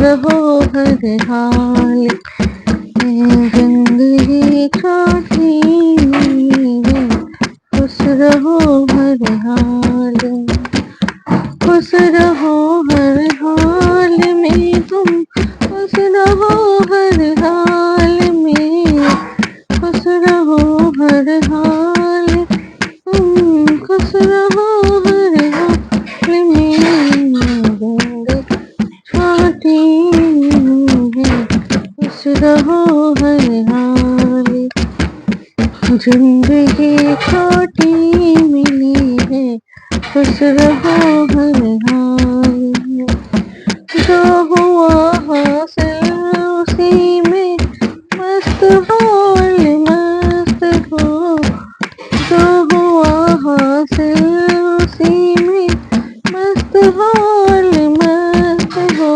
रहो हर हाल में, जिंदगी छोटी है, खुश रहो हर हाल में, खुश रहो हर हाल में तुम, खुश रहो हर हाल में, खुश रहो हर हाल तुम, खुश रहो हर हाल में, छोटी है, खुश रहो हर हाल, जिंदगी छोटी मिली है, खुश रहो हर हाल में, जो हुआ हासिल उसी में मस्त बोल मस्त हो, जो हुआ हासिल उसी में मस्त बोल मस्त हो,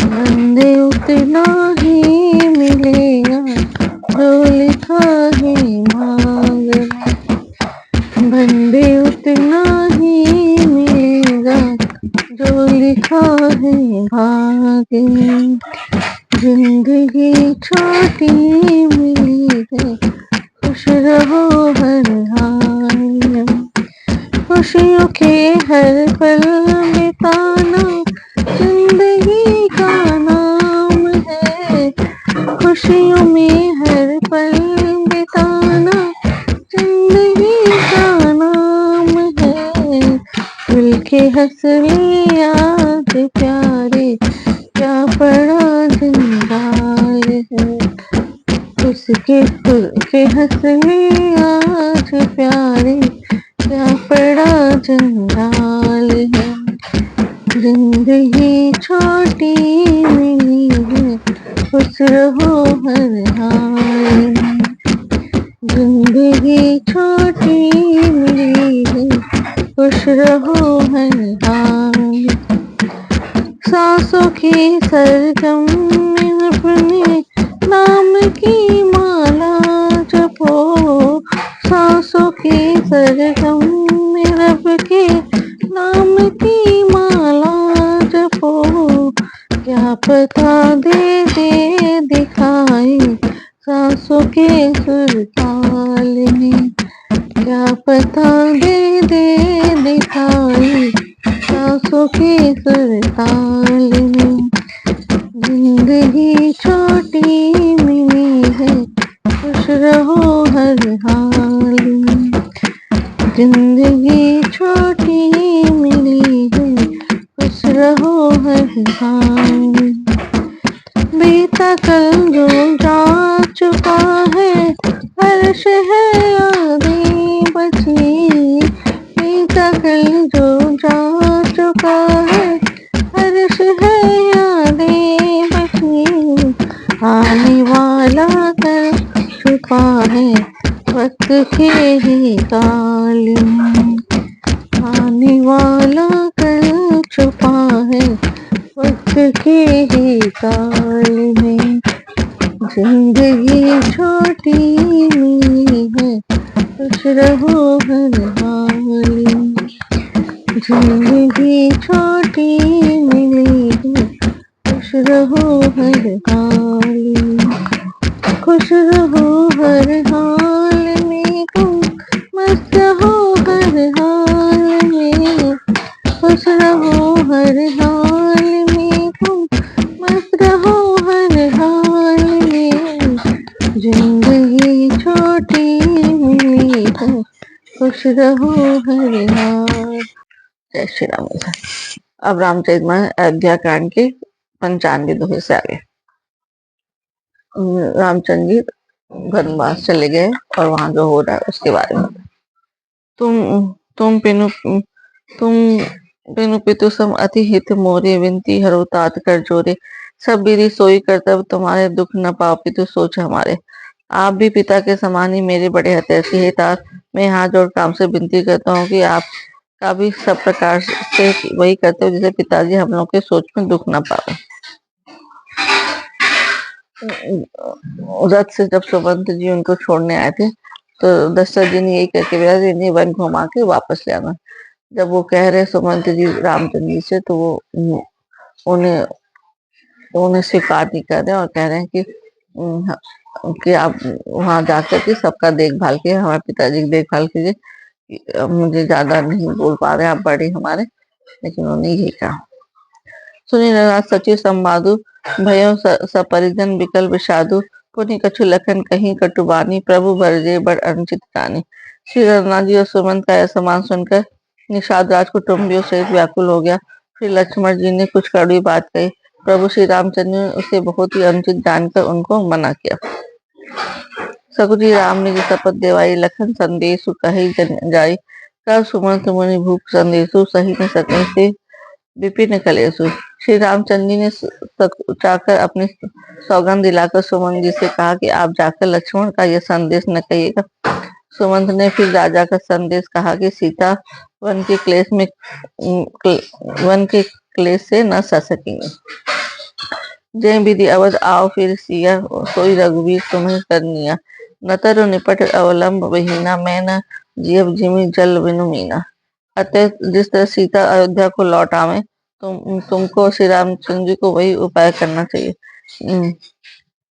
बंदे उतना ही मिलेगा जो लिखा है भाग में, बंदे उतना ही मिलेगा जो लिखा है भाग में, जिंदगी छोटी मिली है, खुश रहो हर हाल में, खुशियों के हर पल बिताना जिंदगी का नाम है, खुशियों में हर पल बिताना जिंदगी का नाम है, दिल के हंस ले आज प्यारे, क्या पड़ा जंजाल है, उसके खुद के हंस ले आज प्यारे, क्या पड़ा जंजाल है, जिंदगी छोटी मिली है, खुश रहो हर हाल में, जिंदगी छोटी मिली है, खुश रहो हर हाल, सांसों की सरगम में अपने नाम की माला जपो, सांसों की सरगम में रब के नाम की माला जपो, क्या पता दे दे दिखाए सांसों के सुर ताल में, क्या पता दे दे दिखाए सांसों के सुर ताल में, जिंदगी छोटी मिली है, खुश रहो हर हाल में, जिंदगी छोटी मिली है, खुश रहो हर हाल में, बीता कल जो जा चुका है, हर्ष है यादें बची, बीता कल जो जा चुका है, हर्ष है यादें बची, आने वाला कल छुपा है वक्त के ही ताल में, आने वाला कल छुपा है वक्त के ही ताल में, जिंदगी छोटी मिली है, खुश रहो हर हाल में, जिंदगी छोटी मिली है, खुश रहो हर हाल में, खुश रहो हर हाल में तुम, मस्त हो हर हाल में, खुश रहो हर हाल में तुम, मस्त रहो हर हाल में, जिंदगी छोटी मिली है, खुश रहो हर हाल। जय श्री राम। अब रामचरितमानस अयोध्या कांड के 95 दोहे से आगे। रामचंद्र जी वनवास चले गए और वहां जो हो रहा है उसके बारे में। तुम बिनु पितु सम अति हित मोरे, विनती हरो तात कर जोरे, सब विधि सोई कर्तव्य तुम्हारे, दुख न पाओ पितु सोच हमारे। आप भी पिता के समान ही मेरे बड़े हितैषी हे तात, मैं हाथ जोड़ काम से विनती करता हूँ कि आपका भी सब प्रकार से वही करते हो जिसे पिताजी हम लोग के सोच में दुख न पावे। रथ से जब सुमंत जी उनको छोड़ने आए थे तो दशरथ जी ने यही करके भेजा कि इन्हें वन घुमा के वापस ले आना। जब वो कह रहे सुमंत जी रामचंद्र जी से तो वो उन्हें तो उन्हें स्वीकार नहीं कर रहे और कह रहे हैं कि आप वहां जाकर के सबका देखभाल कीजिए, हमारे पिताजी की देखभाल कीजिए। अब मुझे ज्यादा नहीं बोल पा रहे, आप बड़े हमारे, लेकिन उन्होंने यही कहा। सुनी राज सचिव संवादु भयो सपरिजन विकल विषादु पुनि कछु लखन कहीं कटुबानी प्रभु भरजे बड़ अनुचित कानी। श्री रघुनाथ जी और सुमंत का यह सम्मान सुनकर निषाद राज कुटुंबियों सहित व्याकुल हो गया। श्री लक्ष्मण जी ने कुछ कड़वी बात कही। प्रभु श्री रामचंद्र ने उसे बहुत ही अनुचित जानकर उनको मना किया। सकुजी राम ने जो शपथ देवाई लखन संदेशु कही जाई कर सुमंत मुनि भूप संदेशु सही न सके से विपिन कलेसु। श्री रामचंद्र जी ने चाकर अपनी सौगंध दिलाकर सुमंत जी से कहा कि आप जाकर लक्ष्मण का यह संदेश न कहिएगा। सुमंत ने फिर राजा का संदेश कहा कि सीता वन के क्लेश से न सह सकेंगे। जय विधि अवध आओ फिर सिया सोई रघुवीर तुम्हें करनिया न तरु निपट अवलंब बहीना मैं न जीव जिमि जल बिनु मीना। अतः जिस तरह सीता अयोध्या को लौट आवे तुमको श्री रामचंद्र जी को वही उपाय करना चाहिए।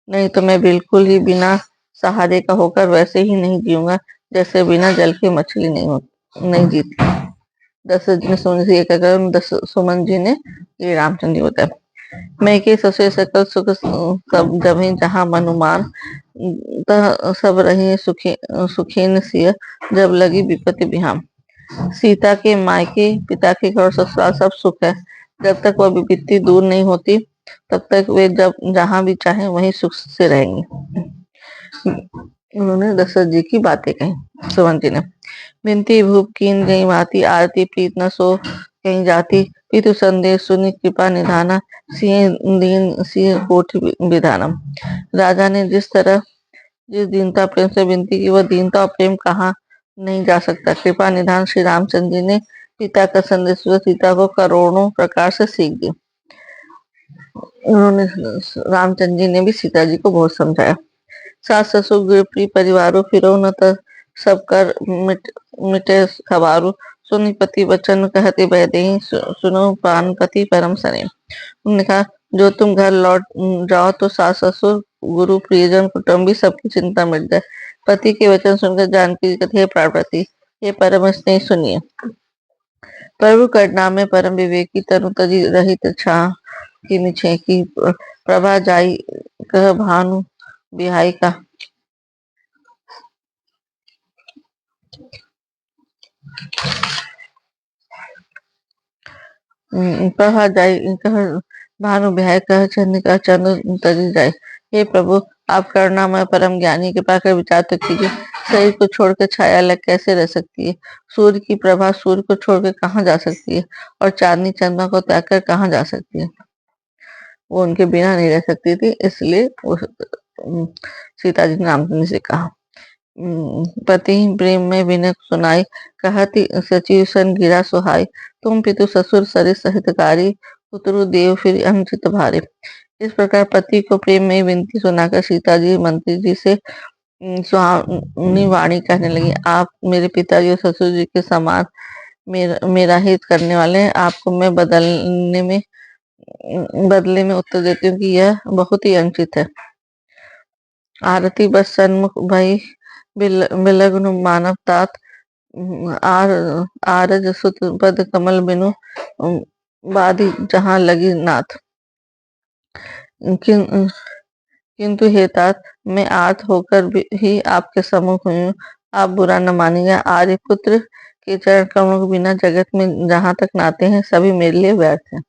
नहीं तो मैं बिल्कुल ही बिना सहारे का होकर वैसे ही नहीं जीऊंगा जैसे बिना जल के मछली नहीं जीती। दशरथ ने सुमन से कहकर सुमन जी ने ये रामचंद्र जी बताया। मैं के ससुर सकल सुख सब जभी जहाँ मनुमान सब रही सुखीन सिय जब लगी विपत्ति बिहाम। सीता के मायके पिता के घर ससुराल सब सुख है। जब तक वह विपत्ति दूर नहीं होती तब तक वे जब जहाँ भी चाहे वहीं सुख से रहेंगे। उन्होंने दशरथ जी की बातें कही। सुमन जी ने बिनती भूप कीन गई माती आरती प्रीत न सो कहीं जाती पितु संदेश सुनी कृपा निधाना सिंह दीन सिंह कोटि विधानम। राजा ने जिस दीनता प्रेम से विनती की वह दीनता और प्रेम कहाँ नहीं जा सकता। कृपा निधान श्री रामचंद्र जी ने पिता का संदेश सीता को करोड़ों प्रकार से सीख दी। उन्होंने रामचंद्र जी ने भी सीता जी को बहुत समझाया। सास ससुर गृह परिवारों फिरो न सब कर मिटे खबारू सुनि पति वचन कहते बहते सुनो प्राणपति परम सने। उन्होंने कहा जो तुम घर लौट जाओ तो सास ससुर गुरु प्रियजन कुटुंबी सबकी चिंता मिट जाए। पति के वचन सुनकर जानकी जी कहते हे प्राणपति हे परम स्नेह सुनिए। प्रभु करना में परम विवेकी तनु तजी रहित छा की मिछे की प्रभा जाई कह भानु बिहाई का। प्रभा जाई कह भानु बिहाई कह चंद्रिका चंद्र तजी जाए। हे प्रभु आप करुणामय परम ज्ञानी कृपा कर विचार तो कीजिए। शरीर को छोड़कर छाया अलग कैसे रह सकती है। सूर्य की प्रभा सूर्य को छोड़कर कहाँ जा सकती है और चांदनी चंद्रमा को त्याग कर कहाँ जा सकती है। वो उनके बिना नहीं रह सकती थी, इसलिए सीता जी ने रामचंद्र से कहा। पति प्रेम में विनय सुनाई कहती सचिव सन गिरा सुहाई तुम पितु ससुर सरित सहितकारी पुत्रु देव फिर अनुचित भारे। इस प्रकार पति को प्रेम में विनती सुनाकर सीता जी मंत्री जी से सुहावनी वाणी कहने लगी। आप मेरे पिताजी और ससुर जी के समान मेरा हित करने वाले हैं। आपको मैं बदले में उत्तर देती हूँ कि यह बहुत ही अनुचित है। आरती बस सन्मुख भई बिलग्न मानव तात आरज सुत पद कमल बिनु बाधी जहाँ लगी नाथ। किंतु हे तात मैं आर्त होकर ही आपके सम्मुख हुई हूँ। आप बुरा न मानिएगा। आर्य पुत्र के चरण कमलों के बिना जगत में जहाँ तक नाते हैं सभी मेरे लिए व्यर्थ हैं।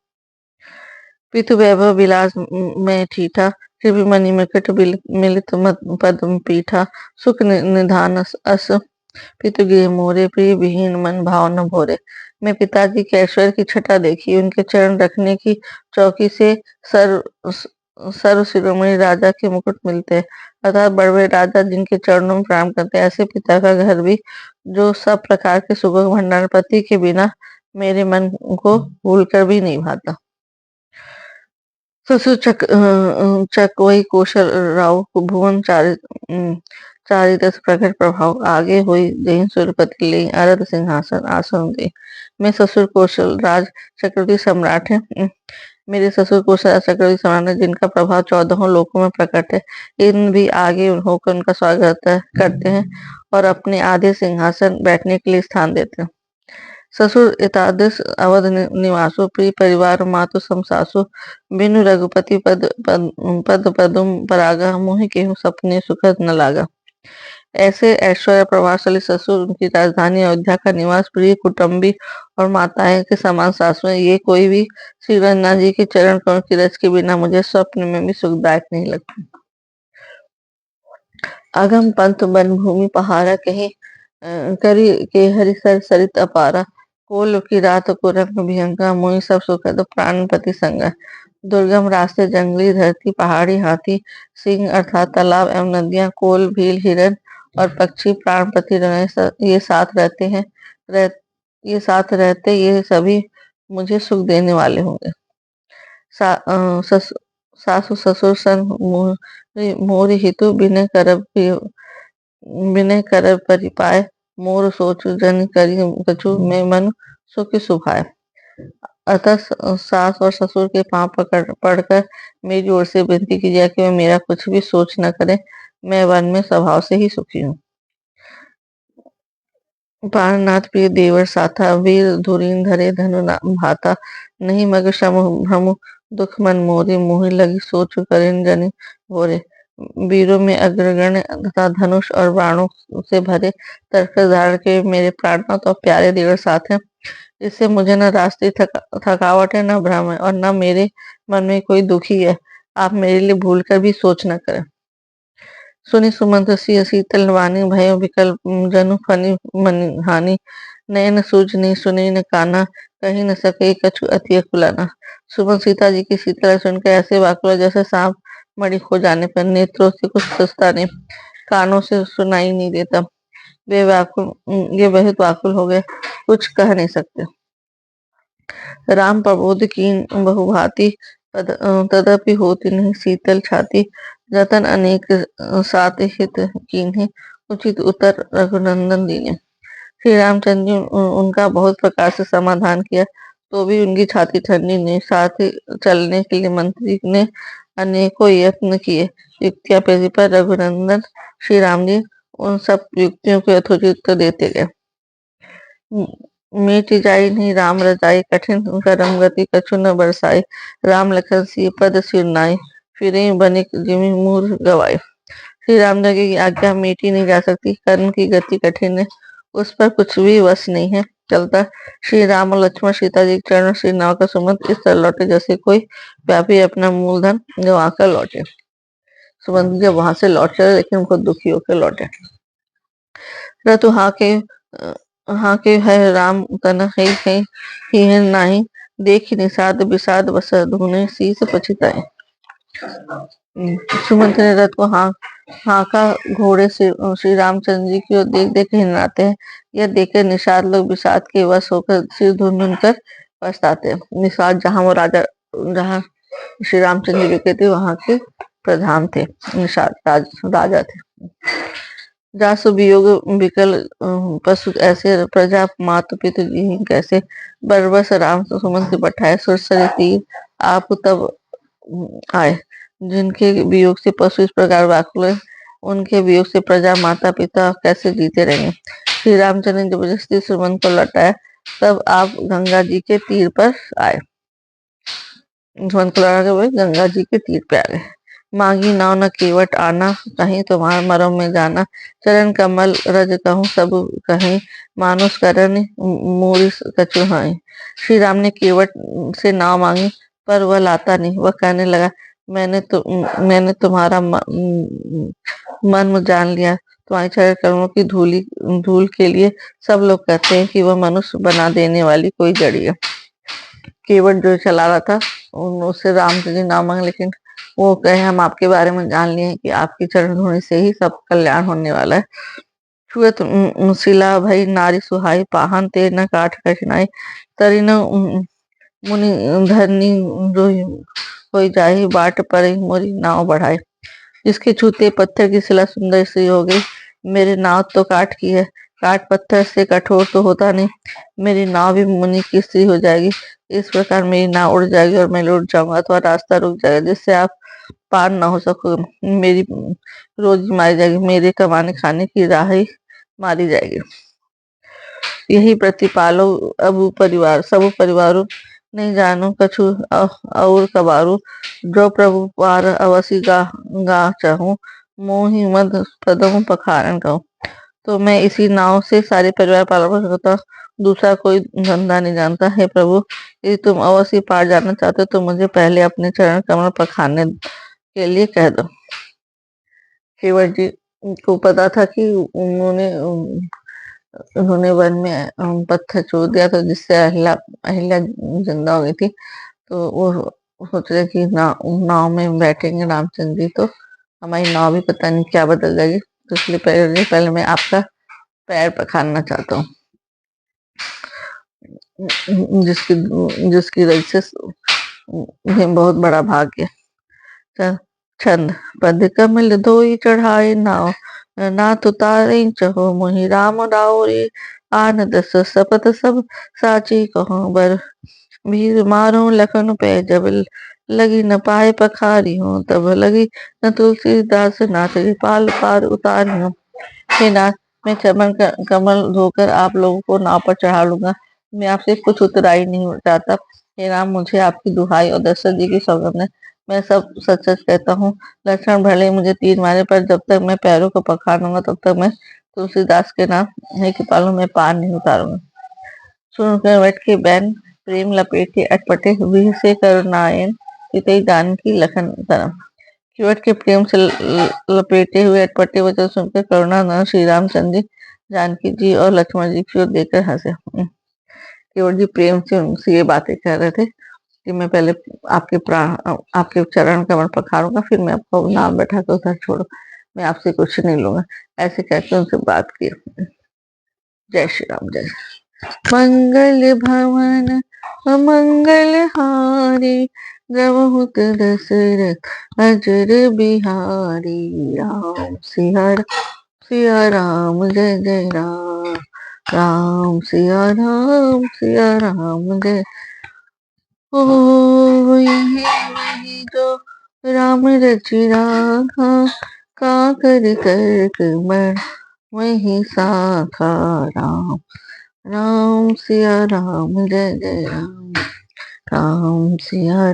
पितु वैभव विलास में ठीठा कृपि मणि मृकट मिलित पद्म पीठा सुख निधान अस पितु गृह मोरे प्रिय विहीन मन भाव न भोरे। मैं पिताजी के ऐश्वर्य की छटा देखी, उनके चरण रखने की चौकी से सर्व शिरोमणि राजा के मुकुट मिलते हैं, अर्थात बड़े बड़े राजा जिनके चरणों में प्रणाम करते हैं। ऐसे पिता का घर भी जो सब प्रकार के सुखों का भंडार पति के बिना मेरे मन को भूल कर भी नहीं भाता। ससुर चकवई कौशल राव भुवन चारिदस प्रकट प्रभाव आगे हुई जय सूर्यपति ले अरद सिंहासन आसन दे। मैं ससुर कौशल राज चक्रवर्ती सम्राट है। मेरे ससुर कुशल चक्रवर्ती सम्राट जिनका प्रभाव 14 लोकों में प्रकट है, इन भी आगे होकर उनका स्वागत करते हैं और अपने आधे सिंहासन बैठने के लिए स्थान देते हैं। ससुर एतादृश अवध निवासो प्रिय परिवार मातु सम सासु बिनु रघुपति पद पदुम परागा मोहि केहू सपने सुखद न लागा। ऐसे ऐश्वर्य प्रभावशाली ससुर, उनकी राजधानी अयोध्या का निवास, प्रिय कुटुंबी और माताएं के समान सासुएं, ये कोई भी श्री रंगनाथ जी के चरण कमल की रज के बिना मुझे स्वप्न में भी सुखदायक नहीं लगती। अगम पंथ वन भूमि पहारा कहीं करी के हरिसर सरित अपारा कोल की रात को रंग भयंकर मोहि सब सुखद प्राणपति संग। दुर्गम रास्ते, जंगली धरती, पहाड़ी, हाथी, सिंह अर्थात तालाब एवं नदियां, कोल, भील, हिरन और पक्षी प्राणपति ये साथ रहते हैं ये साथ रहते ये सभी मुझे सुख देने वाले होंगे। सासु ससुर सन मोर हितु विनय करब परिपाय मोर सोचु जन करी कछु में मन सुख सुभाए। अतः सास और ससुर के पांव पड़कर मेरी ओर से विनती की जाए कि वे मेरा कुछ भी सोच न करें। मैं वन में स्वभाव से ही सुखी हूँ। प्राणनाथ प्रिय देवर साथा वीर धुरीन धरे धनु भाता नहीं मग श्रम भ्रमु दुख मन मोरे मोहि लगी सोच करें जनि भोरे। वीरों में अग्रगण्य तथा धनुष और बाणों से भरे तर्कस धारण के मेरे प्राणनाथ और प्यारे देवर साथ हैं। इससे मुझे न रास्ते थकावट है, न भ्रम है और न मेरे मन में कोई दुखी है। आप मेरे लिए भूल कर भी सोच न करें। सुनि सुमंत सिय शीतल वाणी भयो विकल जनु फनि मन हानि नयन सूझनी सुनी न काना कहीं न सके कछु अति कुलाना। सुमन सीता जी की शीतल सुनकर ऐसे व्याकुल जैसे सांप मणि खो जाने पर, नेत्रों से कुछ सस्ता नहीं, कानों से सुनाई नहीं देता। ये बहुत व्याकुल हो गए, कुछ कह नहीं सकते। राम प्रबोध कीन बहुभांति तदपि होती नहीं शीतल छाती जतन अनेक सात हित कीन्हे उचित उत्तर रघुनंदन दीने। श्री रामचंद्र जी उनका बहुत प्रकार से समाधान किया तो भी उनकी छाती ठंडी नहीं। साथ ही चलने के लिए मंत्री ने अनेकों यत्न किए, युक्तियां पेशी पर रघुनंदन श्री राम जी उन सब युक्तियों को यथोचित उत्तर देते गए। मिट जाई नहीं राम रजाई कठिन करम गति कछु न बरसाई राम लखन सी पद सिर नाई फिरे बनिक जिमि मूर गवाई। श्री राम जी की आज्ञा मीटी नहीं जा सकती, कर्म की गति कठिन है, उस पर कुछ भी वश नहीं है चलता। श्री राम और लक्ष्मण सीता जी के चरण श्री नाव का सुमंत इस तरह लौटे जैसे कोई व्यापी अपना मूलधन गवा कर लौटे। सुमंत जब वहां से लौट चले लेकिन उनको दुखी होकर लौटे। रतु हाँ के है राम तन है नाही देख निषाद विषाद बस धुने शीस पछिताए। सुमंत ने रथ को हाँका, घोड़े से श्री रामचंद्र जी की ओर देख देख हिलाते हैं। यह देखकर निषाद लोग विषाद के वश होकर सिर धुन धुन कर पछताते हैं। निषाद जहाँ श्री रामचंद्र जी के थे वहां के प्रधान थे, निषाद राजा थे। जासु वियोग विकल पशु ऐसे प्रजा मातु पितु जी कैसे बरबस राम सुमन से पठाए सुरसरी तीर आप तब आए। जिनके वियोग से पशु इस प्रकार व्याकुल है, उनके वियोग से प्रजा माता पिता कैसे जीते रहेंगे। श्री रामचंद्र ने जबरदस्ती सुमन को लौटाया, तब आप गंगा जी के तीर पर आए। सुमन को लौटा के गंगा जी के तीर पे आ गए। मांगी नाव न केवट आना कहीं तुम्हार मरो में जाना चरण कमल रज कहूँ सब कहीं मानुष करण मोरी कछु हाय। श्री राम ने केवट से नाव मांगी पर वह लाता नहीं। वह कहने लगा मैंने तुम्हारा मन जान लिया। तुम्हारी चरण कमलों की धूल के लिए सब लोग कहते हैं कि वह मनुष्य बना देने वाली कोई जड़ी है। केवट जो चला रहा था उससे राम जी नाम मांगे, लेकिन वो कहे हम आपके बारे में जान लिए कि आपकी चरण धोने से ही सब कल्याण होने वाला है। छुएत शिला भई नारी सुहाई पाहन ते न काठ कठिनाई तरी न मुनि धरनी हो जाए बाट पर मोरी नाव बढ़ाए। जिसके छूते पत्थर की शिला सुंदर सी हो गई, मेरे नाव तो काठ की है, काठ पत्थर से कठोर तो होता नहीं, मेरी नाव भी मुनि की सी हो जाएगी। इस प्रकार मेरी नाव उड़ जाएगी और मैं लौट जाऊंगा, अथवा रास्ता रुक जाएगा जिससे आप पार ना हो सको। मेरी रोजी मारी जाएगी, मेरे कमाने खाने की राह ही मारी जाएगी। यही प्रतिपालो अबु परिवार सबु परिवारों नहीं जानो कछु और कबारू, जो प्रभु पार अवसी गा गा चाहूं, मोहि मद पदम पखारन कहूं। तो मैं इसी नाव से सारे परिवार पालन करता, दूसरा कोई धंधा नहीं जानता। हे प्रभु, यदि तुम अवश्य पार जाना चाहते हो तो मुझे पहले अपने चरण कमल पखारने के लिए कह दो। केवट जी को पता था कि उन्होंने वन में पत्थर छोड़ दिया था जिससे अहिल्या अहिल्या जिंदा हो गई थी। तो वो सोच रहे कि नाव में बैठेंगे रामचंद्र जी तो हमारी नाव भी पता नहीं क्या बदल जाएगी। तो इसलिए पहले मैं आपका पैर पखारना चाहता हूँ, जिसकी जिसकी वजह से बहुत बड़ा भाग्य। छंद पद कमल धोई चढ़ाए नाव, नाथ उतारे चहो मोहि राम राव रे। आन दस सपत सब साची कहो बर, भीर मारो लखन पे जब लगी न पाए पखारी हूँ, तब लगी न तुलसीदास नाथ पाल पार उतारी हूँ। हे नाथ, मैं चमन कमल धोकर आप लोगों को नाव पर चढ़ा लूंगा, मैं आपसे कुछ उतराई नहीं चाहता। हे राम, मुझे आपकी दुहाई और दशरथ जी की सौगंध है, मैं सब सच सच कहता हूँ। लक्ष्मण भले ही मुझे तीर मारे, पर जब तक मैं पैरों को पखार लूंगा तब तक मैं तुलसीदास के नाम हे कृपालु में पार नहीं उतारूंगा। सुनकर वट के बैन प्रेम लपेटे अटपटे विह से करुणायन चितई जानकी लखन तरम। केवट के प्रेम से लपेटे हुए अटपटे वचन सुनकर करुणा न श्री रामचंद्र जी जानकी जी और लक्ष्मण जी की ओर देखकर हंसे। केवट जी प्रेम से उनसे ये बातें कह रहे थे कि मैं पहले आपके प्राण आपके चरण कमल पखारूंगा, फिर मैं आपको नाम बैठा कर उधर छोड़ो, मैं आपसे कुछ नहीं लूंगा। ऐसे कहकर उनसे बात की। जय श्री राम। जय मंगल भवन मंगल हारी, जबहुत दशरथ अजर बिहारी। राम सिया राम जय जय राम, राम सिया राम जय। ओ यही वही जो राम रचि राखा, काकर कर्क मर वही साखा। राम राम सिया राम जय जय राम, राम सिया।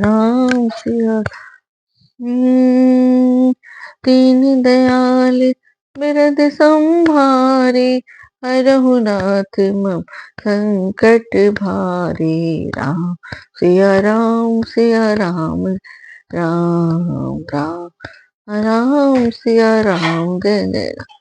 तीन दयाल बिरद संभारे, हरहु नाथ मम संकट भारे। राम सिया राम राम राम सिया राम जय जय राम।